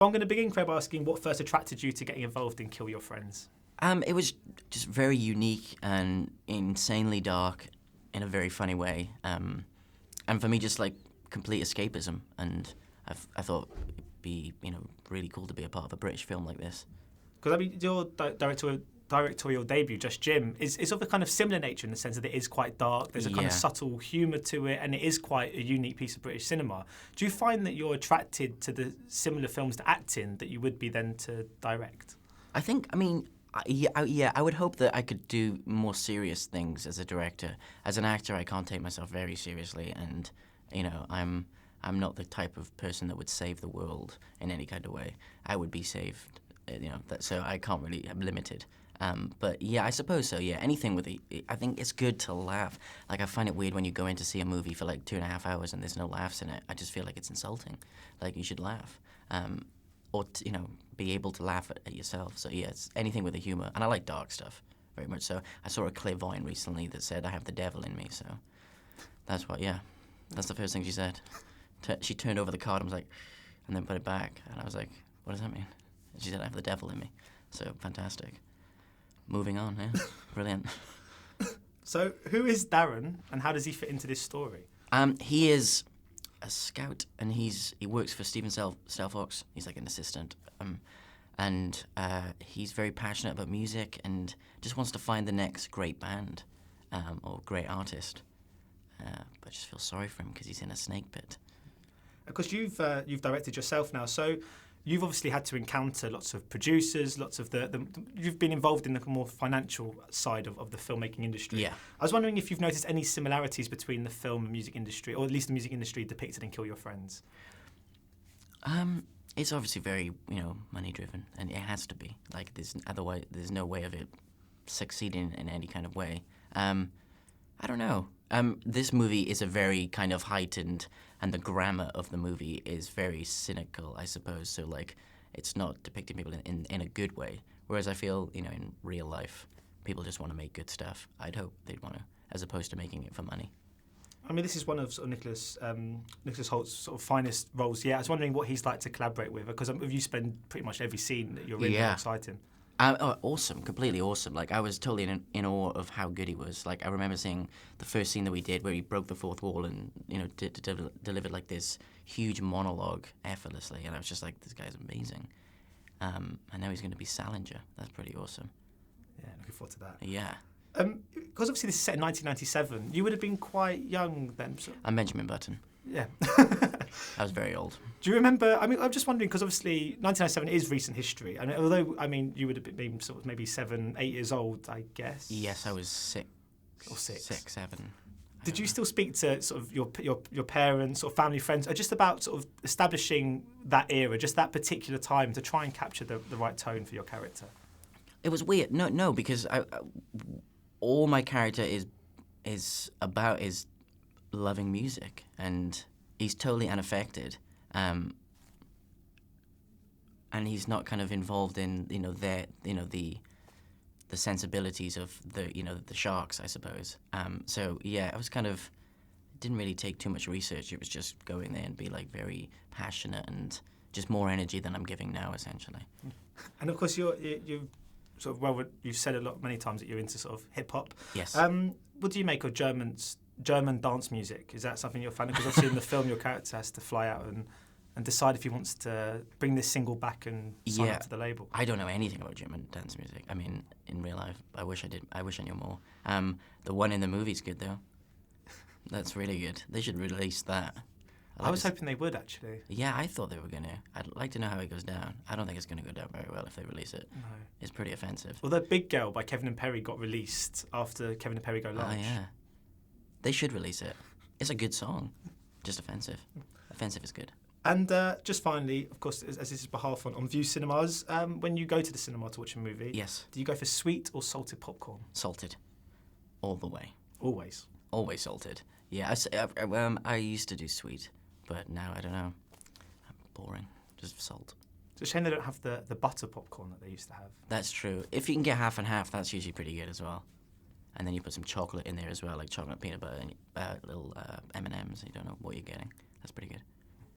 I'm going to begin, Craig, by asking what first attracted you to getting involved in Kill Your Friends? It was just very unique and insanely dark in a very funny way. And for me, just like complete escapism. And I thought it'd be, really cool to be a part of a British film like this. Because, I mean, your directorial debut, Just Jim, is of a kind of similar nature in the sense that it is quite dark, there's a kind of subtle humour to it, and it is quite a unique piece of British cinema. Do you find that you're attracted to the similar films to act in that you would be then to direct? I would hope that I could do more serious things as a director. As an actor, I can't take myself very seriously, and I'm not the type of person that would save the world in any kind of way. I would be saved, so I can't really. I'm limited. But yeah, I suppose so. Yeah, anything with I think it's good to laugh. Like I find it weird when you go in to see a movie for like 2.5 hours and there's no laughs in it. I just feel like it's insulting. Like you should laugh. Or be able to laugh at yourself. So yeah, it's anything with a humor, and I like dark stuff very much. So I saw a clairvoyant recently that said I have the devil in me. So that's the first thing she said. She turned over the card and was like, and then put it back, and I was like, what does that mean? And she said I have the devil in me. So fantastic. Moving on, yeah, brilliant. So who is Darren, and how does he fit into this story? He is a scout, and he works for Stephen Stelfox. He's like an assistant, and he's very passionate about music and just wants to find the next great band or great artist. But I just feel sorry for him because he's in a snake pit. Of course, you've directed yourself now, so you've obviously had to encounter lots of producers, lots of you've been involved in the more financial side of the filmmaking industry. Yeah. I was wondering if you've noticed any similarities between the film and music industry, or at least the music industry depicted in Kill Your Friends. It's obviously very, money driven, and it has to be. Like there's no way of it succeeding in any kind of way. I don't know. This movie is a very kind of heightened, and the grammar of the movie is very cynical, I suppose. So, like, it's not depicting people in a good way. Whereas I feel, in real life, people just want to make good stuff. I'd hope they'd want to, as opposed to making it for money. I mean, this is one of sort of Nicholas Holt's sort of finest roles. Yeah, I was wondering what he's like to collaborate with, because you spend pretty much every scene that you're in alongside him. Awesome, completely awesome. Like, I was totally in awe of how good he was. Like, I remember seeing the first scene that we did where he broke the fourth wall and, delivered like this huge monologue effortlessly. And I was just like, this guy's amazing. And now he's going to be Salinger. That's pretty awesome. Yeah, looking forward to that. Yeah. Because obviously this is set in 1997, you would have been quite young then. So. I'm Benjamin Button. Yeah. I was very old. Do you remember, I'm just wondering, because obviously 1997 is recent history, and although, you would have been sort of maybe 7, 8 years old, I guess. Yes, I was 6. Or 6. 6, 7. Did you still speak to sort of your parents or family, friends, just about sort of establishing that era, just that particular time, to try and capture the right tone for your character? It was weird. No, because all my character is about is loving music, and he's totally unaffected, and he's not kind of involved in the sensibilities of the sharks, I suppose. So yeah, I was kind of didn't really take too much research. It was just go in there and be like very passionate and just more energy than I'm giving now, essentially. And of course, you sort of you've said many times that you're into sort of hip hop. Yes. What do you make of German dance music? Is that something you're a fan of? Because obviously in the film your character has to fly out and decide if he wants to bring this single back and sign up to the label. I don't know anything about German dance music. I mean, in real life, I wish I did. I wish I knew more. The one in the movie's good though. That's really good. They should release that. I was hoping they would, actually. Yeah, I thought they were going to. I'd like to know how it goes down. I don't think it's going to go down very well if they release it. No. It's pretty offensive. Well, that Big Girl by Kevin and Perry got released after Kevin and Perry Go Large. Oh, yeah. They should release it. It's a good song. Just offensive. Offensive is good. And just finally, of course, as this is behalf on View Cinemas, when you go to the cinema to watch a movie, yes, do you go for sweet or salted popcorn? Salted. All the way. Always? Always salted. Yeah, I used to do sweet. But now, I don't know. I'm boring. Just salt. It's a shame they don't have the butter popcorn that they used to have. That's true. If you can get half and half, that's usually pretty good as well. And then you put some chocolate in there as well, like chocolate peanut butter and little M&Ms. You don't know what you're getting. That's pretty good.